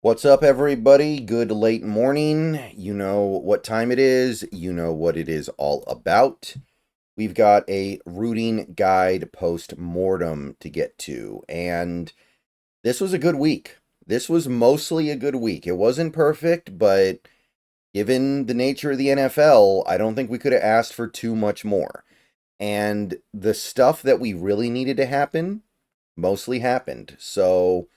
What's up, everybody? Good late morning. You know what time it is. You know what it is all about. We've got a rooting guide post mortem to get to, and this was a good week. This was mostly a good week. It wasn't perfect, but given the nature of the NFL, I don't think we could have asked for too much more. And the stuff that we really needed to happen mostly happened. So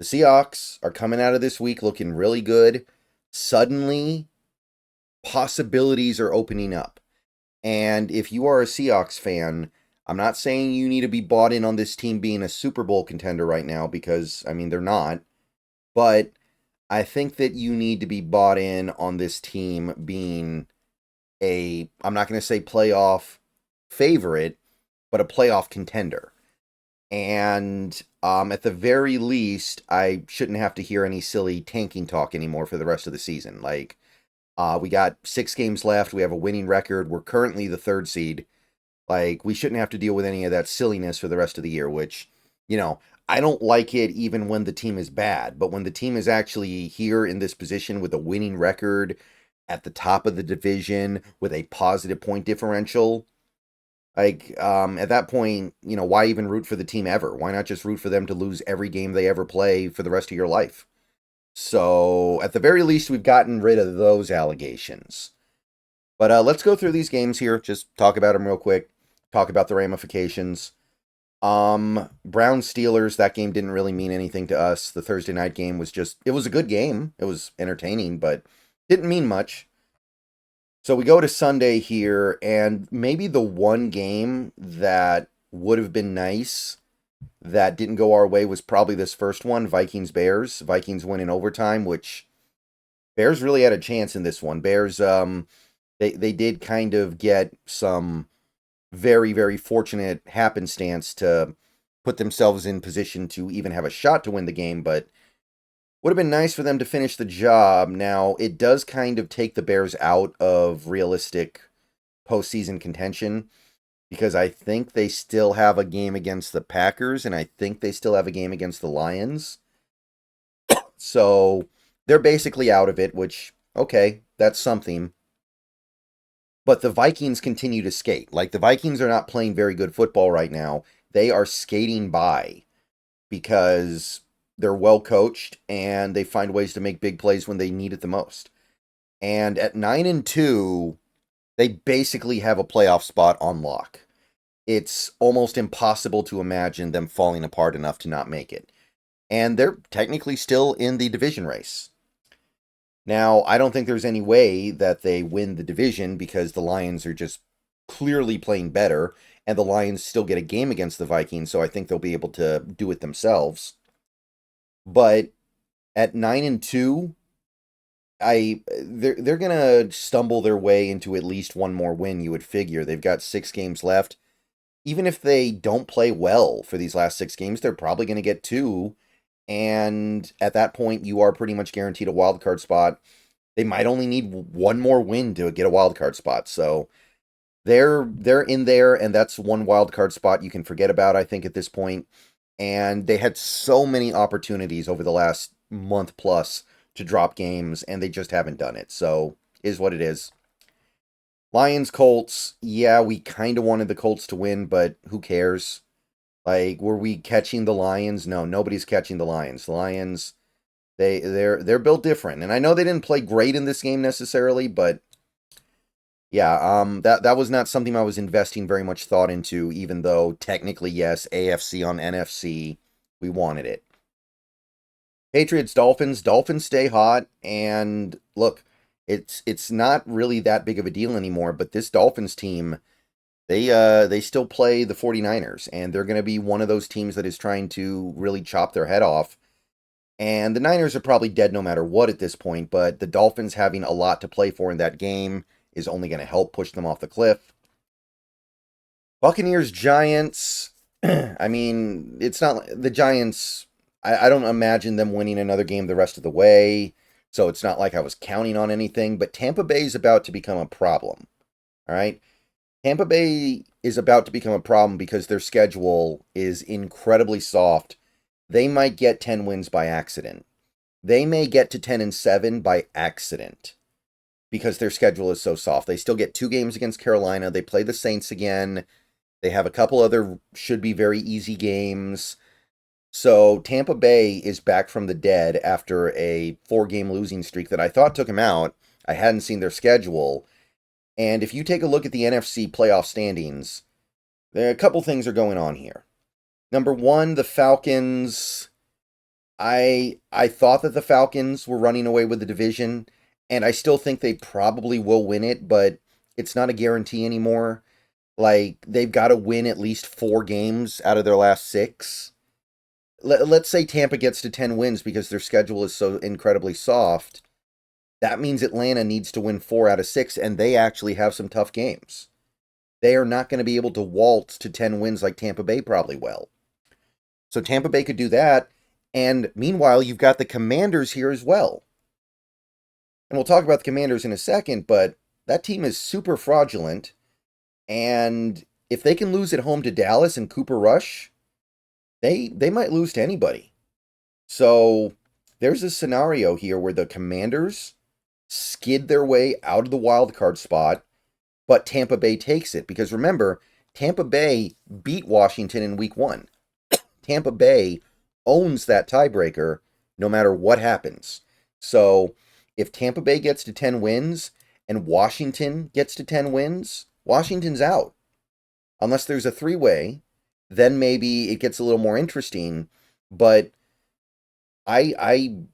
the Seahawks are coming out of this week looking really good. Suddenly, possibilities are opening up. And if you are a Seahawks fan, I'm not saying you need to be bought in on this team being a Super Bowl contender right now because, I mean, they're not. But I think that you need to be bought in on this team being I'm not going to say playoff favorite, but a playoff contender. And at the very least, I shouldn't have to hear any silly tanking talk anymore for the rest of the season. Like, we got 6 games left. We have a winning record. We're currently the 3rd seed. Like, we shouldn't have to deal with any of that silliness for the rest of the year, which, I don't like it even when the team is bad. But when the team is actually here in this position with a winning record at the top of the division with a positive point differential, like, at that point, why even root for the team ever? Why not just root for them to lose every game they ever play for the rest of your life? So, at the very least, we've gotten rid of those allegations. But let's go through these games here. Just talk about them real quick. Talk about the ramifications. Browns Steelers, that game didn't really mean anything to us. The Thursday night game it was a good game. It was entertaining, but didn't mean much. So we go to Sunday here, and maybe the one game that would have been nice that didn't go our way was probably this first one, Vikings-Bears. Vikings win in overtime, which Bears really had a chance in this one. Bears, they did kind of get some very, very fortunate happenstance to put themselves in position to even have a shot to win the game, but would have been nice for them to finish the job. Now, it does kind of take the Bears out of realistic postseason contention because I think they still have a game against the Packers and I think they still have a game against the Lions. So they're basically out of it, which, okay, that's something. But the Vikings continue to skate. Like, the Vikings are not playing very good football right now. They are skating by because they're well coached and they find ways to make big plays when they need it the most. And at 9-2, they basically have a playoff spot on lock. It's almost impossible to imagine them falling apart enough to not make it. And they're technically still in the division race. Now, I don't think there's any way that they win the division because the Lions are just clearly playing better, and the Lions still get a game against the Vikings, so I think they'll be able to do it themselves. But at 9-2, they're gonna stumble their way into at least one more win. You would figure they've got 6 games left. Even if they don't play well for these last 6 games, they're probably gonna get 2. And at that point, you are pretty much guaranteed a wild card spot. They might only need one more win to get a wild card spot. So they're in there, and that's one wild card spot you can forget about, I think, at this point. And they had so many opportunities over the last month plus to drop games, and they just haven't done it. So, is what it is. Lions, Colts, yeah, we kind of wanted the Colts to win, but who cares? Like, were we catching the Lions? No, nobody's catching the Lions. The Lions, they're built different. And I know they didn't play great in this game necessarily, but yeah, that was not something I was investing very much thought into, even though technically, yes, AFC on NFC, we wanted it. Patriots, Dolphins. Dolphins stay hot, and look, it's not really that big of a deal anymore, but this Dolphins team, they still play the 49ers, and they're going to be one of those teams that is trying to really chop their head off. And the Niners are probably dead no matter what at this point, but the Dolphins having a lot to play for in that game is only going to help push them off the cliff. Buccaneers, Giants. I mean, it's not the Giants. I don't imagine them winning another game the rest of the way, so it's not like I was counting on anything. But Tampa Bay is about to become a problem. All right, Tampa Bay is about to become a problem because their schedule is incredibly soft. They might get 10 wins by accident. they may get to 10-7 by accident because their schedule is so soft. They still get 2 games against Carolina. They play the Saints again. They have a couple other should be very easy games. So Tampa Bay is back from the dead after a 4-game losing streak that I thought took them out. I hadn't seen their schedule. And if you take a look at the NFC playoff standings, there are a couple things are going on here. Number one, the Falcons. I thought that the Falcons were running away with the division, and I still think they probably will win it, but it's not a guarantee anymore. Like, they've got to win at least 4 games out of their last 6. Let's say Tampa gets to 10 wins because their schedule is so incredibly soft. That means Atlanta needs to win 4 out of 6, and they actually have some tough games. They are not going to be able to waltz to 10 wins like Tampa Bay probably will. So Tampa Bay could do that, and meanwhile, you've got the Commanders here as well. And we'll talk about the Commanders in a second, but that team is super fraudulent, and if they can lose at home to Dallas and Cooper Rush, they might lose to anybody. So there's a scenario here where the Commanders skid their way out of the wild card spot, but Tampa Bay takes it. Because remember, Tampa Bay beat Washington in week 1. Tampa Bay owns that tiebreaker no matter what happens. So if Tampa Bay gets to 10 wins and Washington gets to 10 wins, Washington's out. Unless there's a 3-way, then maybe it gets a little more interesting. But I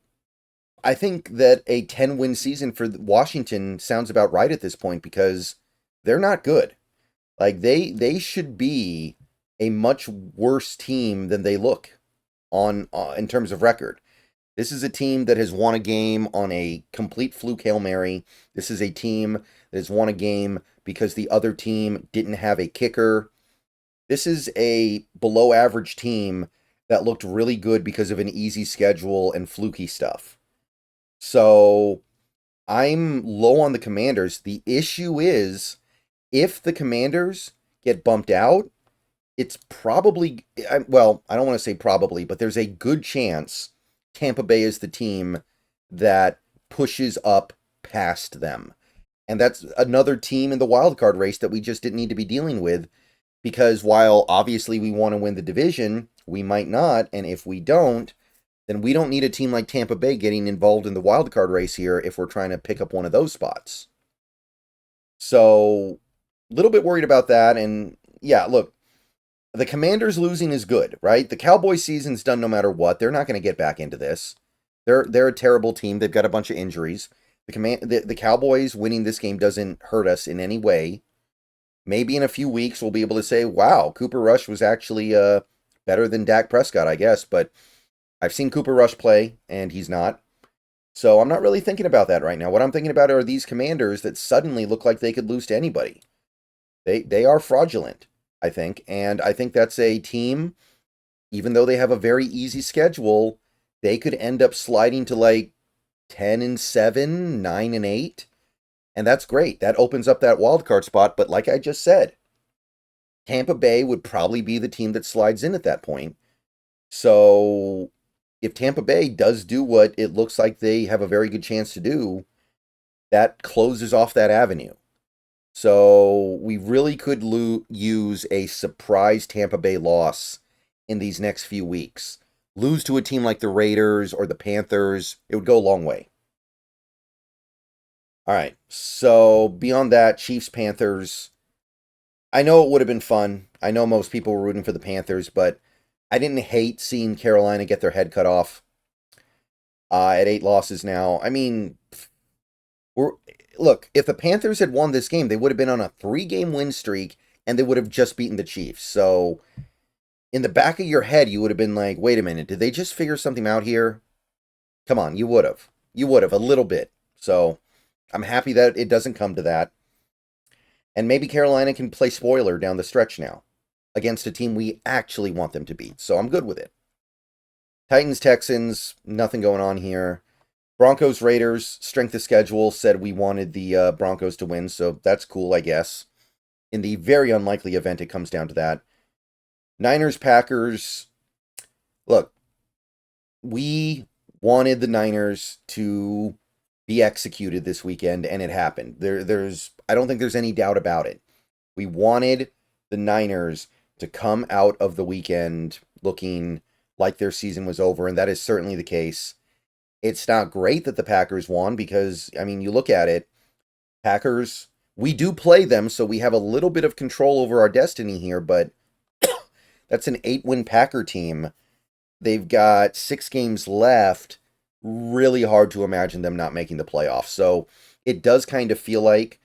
think that a 10-win season for Washington sounds about right at this point because they're not good. Like, they should be a much worse team than they look on in terms of record. This is a team that has won a game on a complete fluke Hail Mary. This is a team that has won a game because the other team didn't have a kicker. This is a below average team that looked really good because of an easy schedule and fluky stuff. So I'm low on the Commanders. The issue is if the Commanders get bumped out, it's probably, well, I don't want to say probably, but there's a good chance Tampa Bay is the team that pushes up past them. And that's another team in the wild card race that we just didn't need to be dealing with, because while obviously we want to win the division, we might not, and if we don't, then we don't need a team like Tampa Bay getting involved in the wild card race here if we're trying to pick up one of those spots. So, a little bit worried about that, and yeah, look, the Commanders losing is good, right? The Cowboys season's done no matter what. They're not going to get back into this. They're a terrible team. They've got a bunch of injuries. The Cowboys winning this game doesn't hurt us in any way. Maybe in a few weeks we'll be able to say, wow, Cooper Rush was actually better than Dak Prescott, I guess. But I've seen Cooper Rush play, and he's not. So I'm not really thinking about that right now. What I'm thinking about are these Commanders that suddenly look like they could lose to anybody. They are fraudulent, I think. And I think that's a team, even though they have a very easy schedule, they could end up sliding to like 10-7, 9-8. And that's great. That opens up that wild card spot. But like I just said, Tampa Bay would probably be the team that slides in at that point. So if Tampa Bay does do what it looks like they have a very good chance to do, that closes off that avenue. So we really could use a surprise Tampa Bay loss in these next few weeks. Lose to a team like the Raiders or the Panthers, it would go a long way. All right, so beyond that, Chiefs, Panthers. I know it would have been fun. I know most people were rooting for the Panthers, but I didn't hate seeing Carolina get their head cut off at 8 losses now. I mean, look, if the Panthers had won this game, they would have been on a 3-game win streak, and they would have just beaten the Chiefs. So in the back of your head, you would have been like, wait a minute, did they just figure something out here? Come on, you would have. You would have, a little bit. So I'm happy that it doesn't come to that. And maybe Carolina can play spoiler down the stretch now against a team we actually want them to beat. So I'm good with it. Titans, Texans, nothing going on here. Broncos, Raiders, strength of schedule said we wanted the Broncos to win, so that's cool, I guess. In the very unlikely event it comes down to that. Niners, Packers. Look, we wanted the Niners to be executed this weekend, and it happened. I don't think there's any doubt about it. We wanted the Niners to come out of the weekend looking like their season was over, and that is certainly the case. It's not great that the Packers won because, I mean, you look at it, Packers, we do play them, so we have a little bit of control over our destiny here, but that's an 8-win Packer team. They've got 6 games left. Really hard to imagine them not making the playoffs. So it does kind of feel like,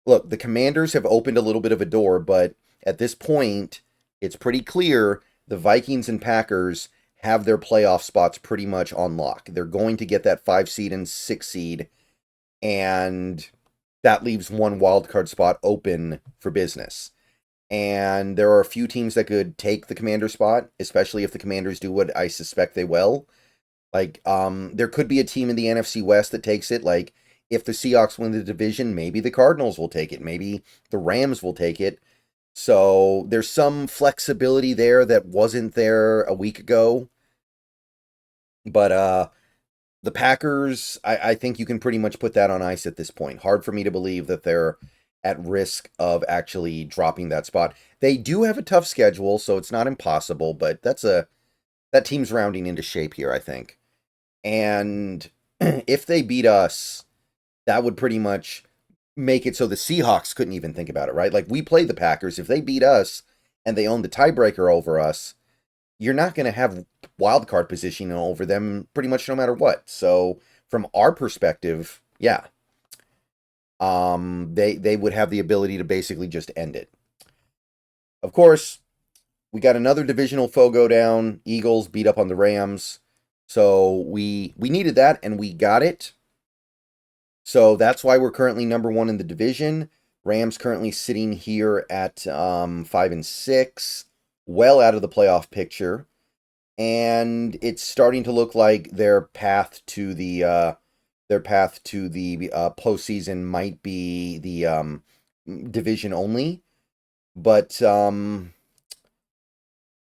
look, the Commanders have opened a little bit of a door, but at this point, it's pretty clear the Vikings and Packers have their playoff spots pretty much on lock. They're going to get that 5 seed and 6 seed, and that leaves one wild card spot open for business. And there are a few teams that could take the Commander spot, especially if the Commanders do what I suspect they will. Like, there could be a team in the NFC West that takes it. Like, if the Seahawks win the division, maybe the Cardinals will take it. Maybe the Rams will take it. So there's some flexibility there that wasn't there a week ago. But the Packers, I think you can pretty much put that on ice at this point. Hard for me to believe that they're at risk of actually dropping that spot. They do have a tough schedule, so it's not impossible, but that team's rounding into shape here, I think. And if they beat us, that would pretty much make it so the Seahawks couldn't even think about it, right? Like, we play the Packers. If they beat us and they own the tiebreaker over us, you're not going to have wild card position over them pretty much no matter what. So from our perspective, yeah, they would have the ability to basically just end it. Of course, we got another divisional foe go down. Eagles beat up on the Rams. So we needed that, and we got it. So that's why we're currently number 1 in the division. Rams currently sitting here at 5-6, well out of the playoff picture. And it's starting to look like their path to the postseason might be the division only. But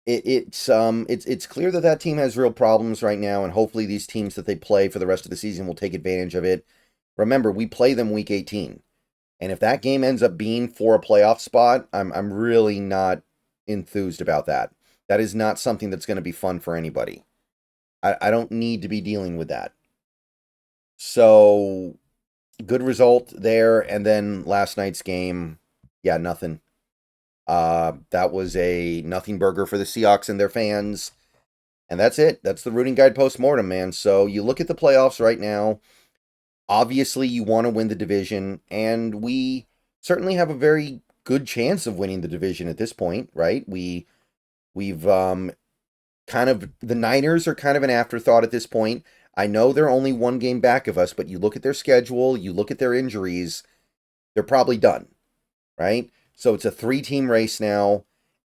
it's clear that team has real problems right now, and hopefully these teams that they play for the rest of the season will take advantage of it. Remember, we play them week 18, and if that game ends up being for a playoff spot, I'm really not enthused about that. That is not something that's going to be fun for anybody. I don't need to be dealing with that. So, good result there, and then last night's game, yeah, nothing. That was a nothing burger for the Seahawks and their fans. And that's it. That's the rooting guide post-mortem, man. So you look at the playoffs right now. Obviously, you want to win the division, and we certainly have a very good chance of winning the division at this point, right? We've kind of, the Niners are kind of an afterthought at this point. I know they're only 1 game back of us, but you look at their schedule, you look at their injuries, they're probably done, right? So it's a 3-team race now,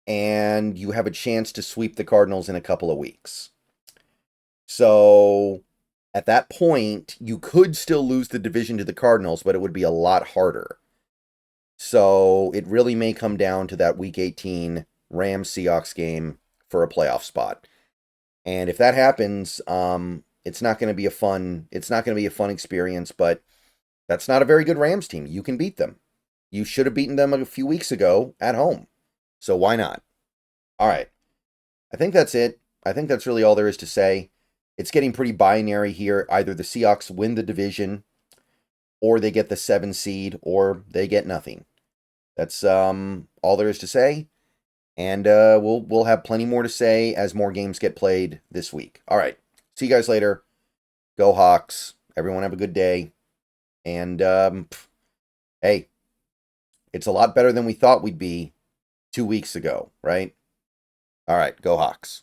and you have a chance to sweep the Cardinals in a couple of weeks. So at that point, you could still lose the division to the Cardinals, but it would be a lot harder. So it really may come down to that Week 18 Rams-Seahawks game for a playoff spot. And if that happens, it's not going to be a fun experience, but that's not a very good Rams team. You can beat them. You should have beaten them a few weeks ago at home. So why not? All right. I think that's it. I think that's really all there is to say. It's getting pretty binary here. Either the Seahawks win the division, or they get the 7 seed, or they get nothing. That's all there is to say. And we'll have plenty more to say as more games get played this week. All right. See you guys later. Go Hawks. Everyone have a good day. And hey, it's a lot better than we thought we'd be 2 weeks ago, right? All right, go Hawks.